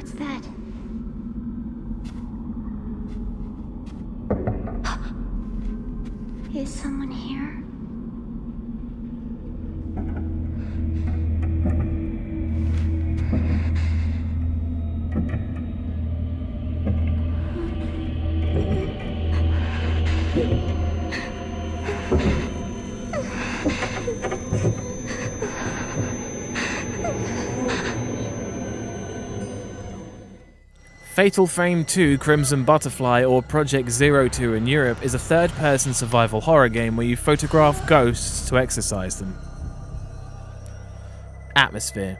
What's that? Is someone here? Fatal Frame 2 Crimson Butterfly, or Project 02 in Europe, is a third-person survival horror game where you photograph ghosts to exorcise them. Atmosphere.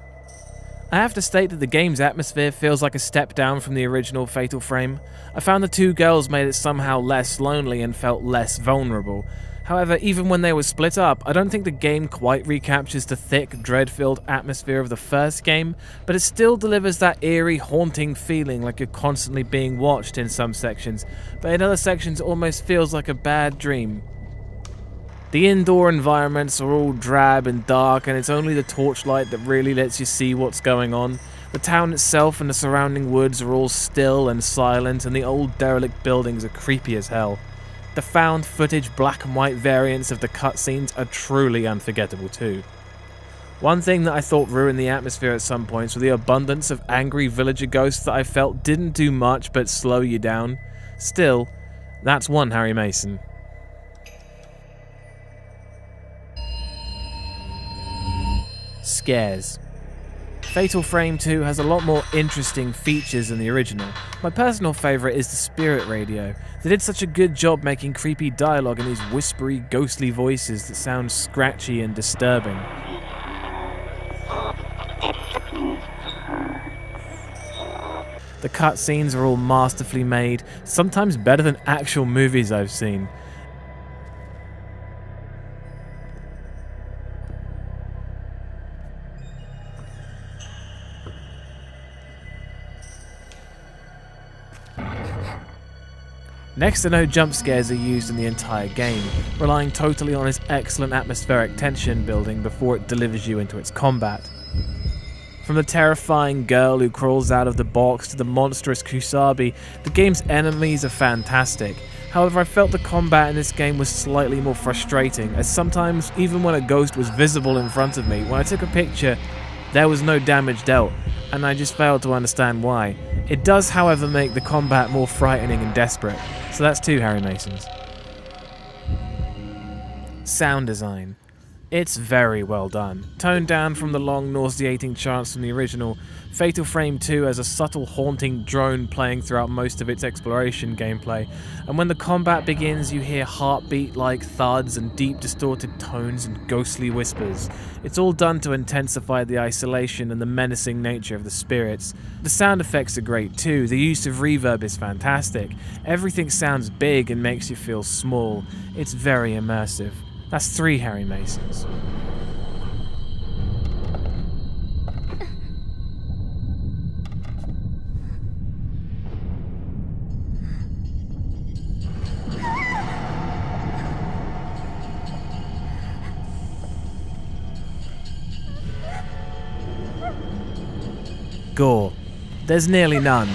I have to state that the game's atmosphere feels like a step down from the original Fatal Frame. I found the two girls made it somehow less lonely and felt less vulnerable. However, even when they were split up, I don't think the game quite recaptures the thick, dread-filled atmosphere of the first game, but it still delivers that eerie, haunting feeling like you're constantly being watched in some sections, but in other sections it almost feels like a bad dream. The indoor environments are all drab and dark, and it's only the torchlight that really lets you see what's going on. The town itself and the surrounding woods are all still and silent, and the old derelict buildings are creepy as hell. The found footage black and white variants of the cutscenes are truly unforgettable too. One thing that I thought ruined the atmosphere at some points were the abundance of angry villager ghosts that I felt didn't do much but slow you down. Still, that's one Harry Mason. Scares. Fatal Frame 2 has a lot more interesting features than the original. My personal favourite is the spirit radio. They did such a good job making creepy dialogue in these whispery, ghostly voices that sound scratchy and disturbing. The cutscenes are all masterfully made, sometimes better than actual movies I've seen. Next to no jump scares are used in the entire game, relying totally on its excellent atmospheric tension building before it delivers you into its combat. From the terrifying girl who crawls out of the box to the monstrous Kusabi, the game's enemies are fantastic. However, I felt the combat in this game was slightly more frustrating, as sometimes, even when a ghost was visible in front of me, when I took a picture, there was no damage dealt, and I just failed to understand why. It does, however, make the combat more frightening and desperate, so that's two Harry Masons. Sound design. It's very well done. Toned down from the long, nauseating chants from the original, Fatal Frame 2 has a subtle, haunting drone playing throughout most of its exploration gameplay, and when the combat begins you hear heartbeat-like thuds and deep, distorted tones and ghostly whispers. It's all done to intensify the isolation and the menacing nature of the spirits. The sound effects are great too. The use of reverb is fantastic. Everything sounds big and makes you feel small. It's very immersive. That's three Harry Masons. Gore. There's nearly none.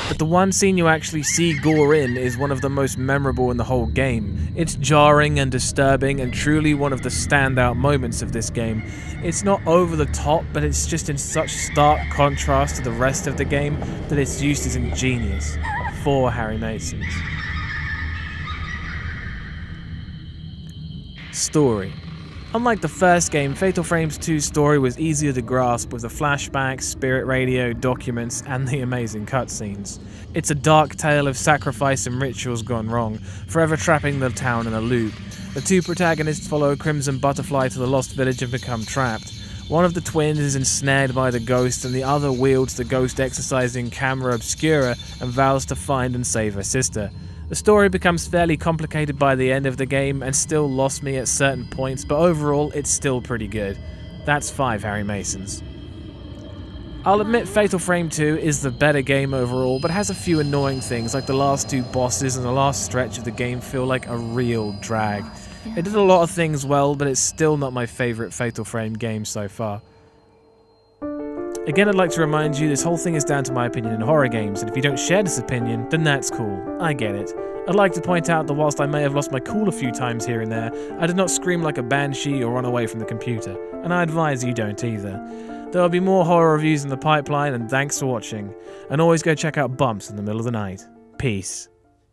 But the one scene you actually see gore in is one of the most memorable in the whole game. It's jarring and disturbing and truly one of the standout moments of this game. It's not over the top, but it's just in such stark contrast to the rest of the game that its use is ingenious. 4 Harry Masons. Story. Unlike the first game, Fatal Frame's 2 story was easier to grasp with the flashbacks, spirit radio, documents, and the amazing cutscenes. It's a dark tale of sacrifice and rituals gone wrong, forever trapping the town in a loop. The 2 protagonists follow Crimson Butterfly to the lost village and become trapped. One of the twins is ensnared by the ghost, and the other wields the ghost exorcising camera obscura and vows to find and save her sister. The story becomes fairly complicated by the end of the game and still lost me at certain points, but overall it's still pretty good. That's 5 Harry Masons. I'll admit Fatal Frame 2 is the better game overall, but has a few annoying things like the last 2 bosses and the last stretch of the game feel like a real drag. It did a lot of things well, but it's still not my favourite Fatal Frame game so far. Again, I'd like to remind you this whole thing is down to my opinion in horror games, and if you don't share this opinion, then that's cool. I get it. I'd like to point out that whilst I may have lost my cool a few times here and there, I did not scream like a banshee or run away from the computer, and I advise you don't either. There will be more horror reviews in the pipeline, and thanks for watching. And always go check out Bumps in the Middle of the Night. Peace.